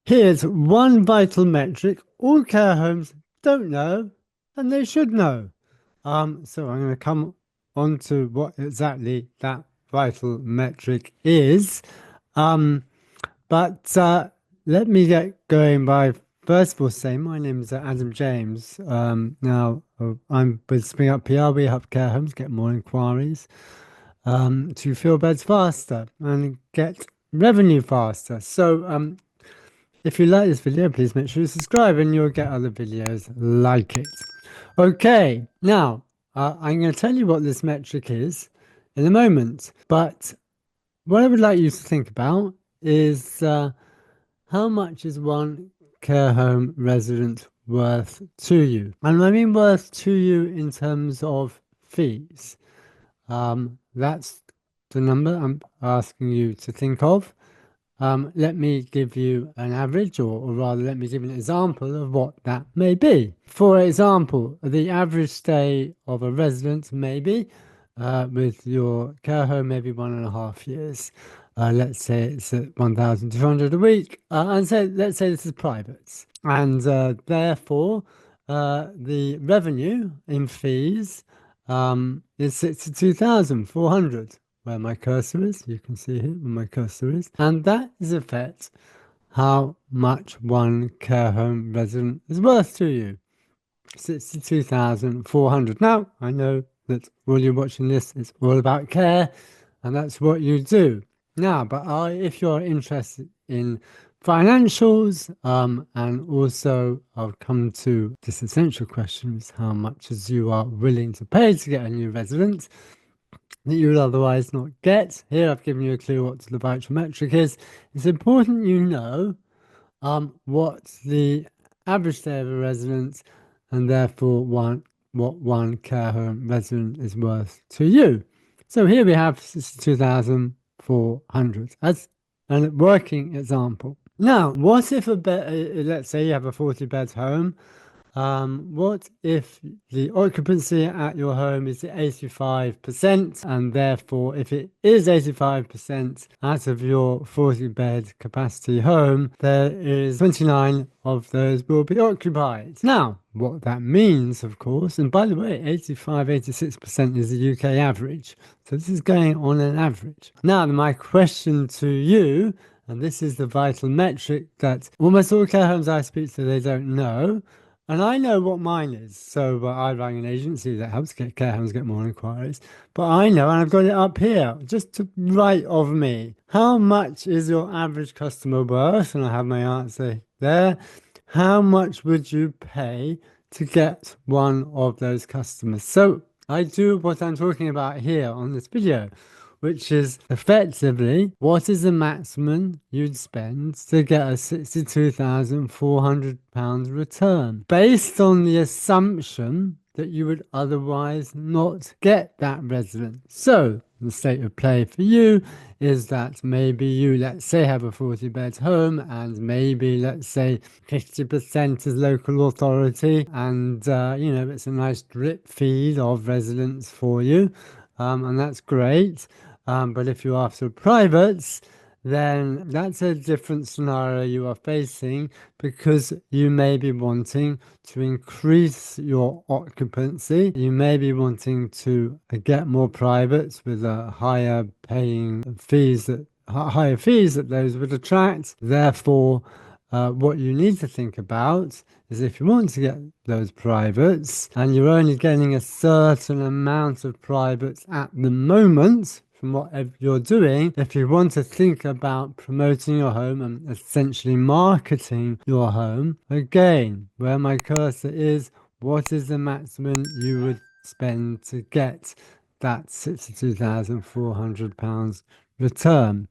Here's one vital metric all care homes don't know and they should know. So I'm going to come on to what exactly that vital metric is. Um, but let me get going by first of all saying my name is Adam James. I'm with Spring Up PR. We help care homes get more inquiries to fill beds faster and get revenue faster. So if you like this video, please make sure you subscribe and you'll get other videos like it. Okay, now I'm going to tell you what this metric is in a moment, but what I would like you to think about is how much is one care home resident worth to you? And I mean worth to you in terms of fees. That's the number I'm asking you to think of. Let me give you an average, or rather, let me give you an example of what that may be. For example, the average stay of a resident maybe with your care home, maybe 1.5 years. Let's say it's at 1,200 a week, and let's say this is private, and therefore the revenue in fees is 62,400 where my cursor is. You can see here where my cursor is. And that is in fact how much one care home resident is worth to you. 62,400. Now, I know that while you're watching this, it's all about care, and that's what you do. Now, but if you're interested in financials, and also I'll come to this essential question is how much as you are willing to pay to get a new resident that you would otherwise not get. Here I've given you a clue what the vital metric is. It's important you know what the average stay of a resident and therefore what one care home resident is worth to you. So here we have 62,400 as a working example. Now, what if let's say you have a 40-bed home. What if the occupancy at your home is 85%, and therefore, if it is 85% out of your 40-bed capacity home, there is 29 of those will be occupied. Now, what that means, of course, and by the way, 86% is the UK average. So this is going on an average. Now, my question to you, and this is the vital metric that almost all care homes I speak to, they don't know. And I know what mine is. So I rang an agency that helps get care homes get more inquiries. But I know, and I've got it up here, just to right of me. How much is your average customer worth? And I have my answer there. How much would you pay to get one of those customers? So I do what I'm talking about here on this video, which is effectively what is the maximum you'd spend to get a £62,400 return based on the assumption that you would otherwise not get that resident. So the state of play for you is that maybe you, let's say, have a 40-bed home and maybe, let's say, 50% is local authority and, it's a nice drip feed of residents for you. And that's great. But if you're after privates, then that's a different scenario you are facing because you may be wanting to increase your occupancy. You may be wanting to get more privates with a higher fees that those would attract. Therefore, what you need to think about is if you want to get those privates and you're only getting a certain amount of privates at the moment from what you're doing, if you want to think about promoting your home and essentially marketing your home, again, where my cursor is, what is the maximum you would spend to get that £62,400 return?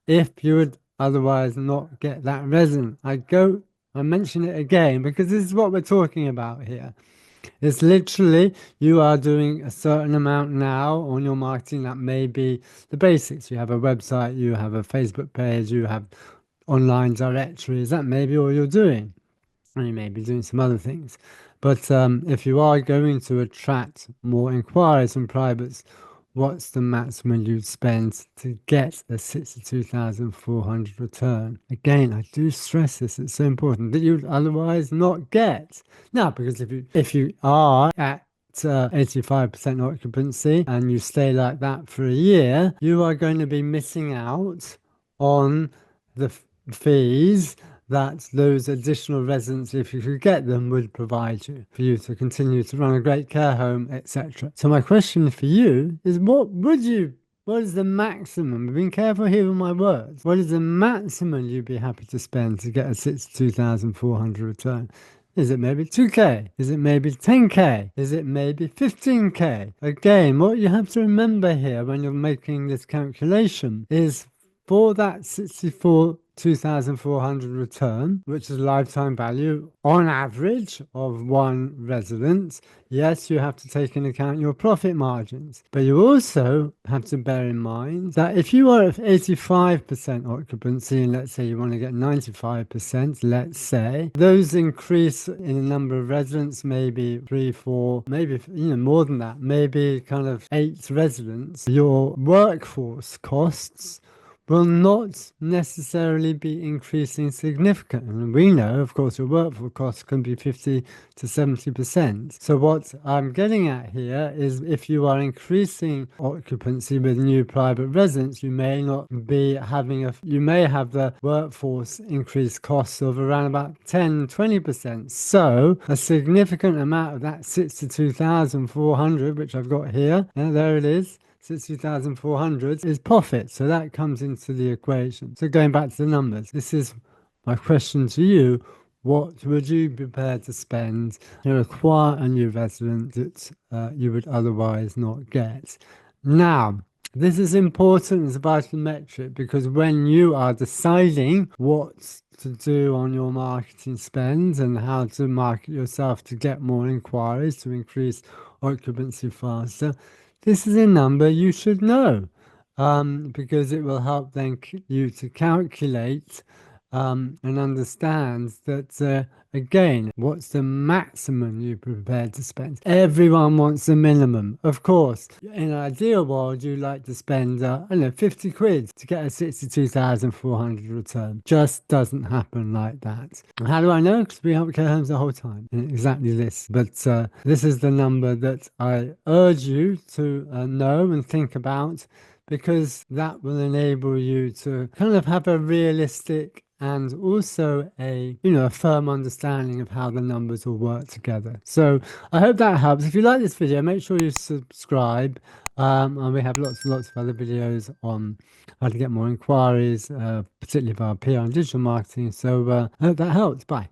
If you would otherwise not get that resident, I mention it again because this is what we're talking about here. It's literally you are doing a certain amount now on your marketing. That may be the basics. You have a website, you have a Facebook page, you have online directories. That may be all you're doing. And you may be doing some other things. But if you are going to attract more inquiries from privates, what's the maximum you'd spend to get a 62,400 return? Again, I do stress this, it's so important that you'd otherwise not get. Now, because if you are at 85% occupancy and you stay like that for a year, you are going to be missing out on the fees that those additional residents, if you could get them, would provide you for you to continue to run a great care home, etc. So my question for you is, what is the maximum? Being careful here with my words. What is the maximum you'd be happy to spend to get a 62,400 return? Is it maybe 2K? Is it maybe 10K? Is it maybe 15K? Again, what you have to remember here when you're making this calculation is for that 2,400 return, which is lifetime value on average of one resident, yes, you have to take into account your profit margins. But you also have to bear in mind that if you are at 85% occupancy, and let's say you want to get 95%, let's say, those increase in the number of residents, maybe 3, 4, maybe more than that, maybe kind of 8 residents, your workforce costs will not necessarily be increasing significantly. And we know, of course, your workforce costs can be 50 to 70%. So what I'm getting at here is if you are increasing occupancy with new private residents, you may not be having you may have the workforce increase costs of around about 10, 20%. So a significant amount of that 62,400, which I've got here, and there it is, 60,400 is profit. So that comes into the equation. So going back to the numbers, this is my question to you. What would you be prepared to spend to acquire a new resident that you would otherwise not get? Now, this is important as a vital metric because when you are deciding what to do on your marketing spend and how to market yourself to get more inquiries, to increase occupancy faster, this is a number you should know because it will help then you to calculate and understand that, again, what's the maximum you're prepared to spend? Everyone wants a minimum. Of course, in an ideal world, you like to spend, I don't know, 50 quid to get a 62,400 return. Just doesn't happen like that. And how do I know? Because we help care homes the whole time. Exactly this. But this is the number that I urge you to know and think about, because that will enable you to kind of have a realistic and also a firm understanding of how the numbers will work together. So I hope that helps. If you like this video, make sure you subscribe. And we have lots and lots of other videos on how to get more inquiries, particularly via PR and digital marketing. So I hope that helps. Bye.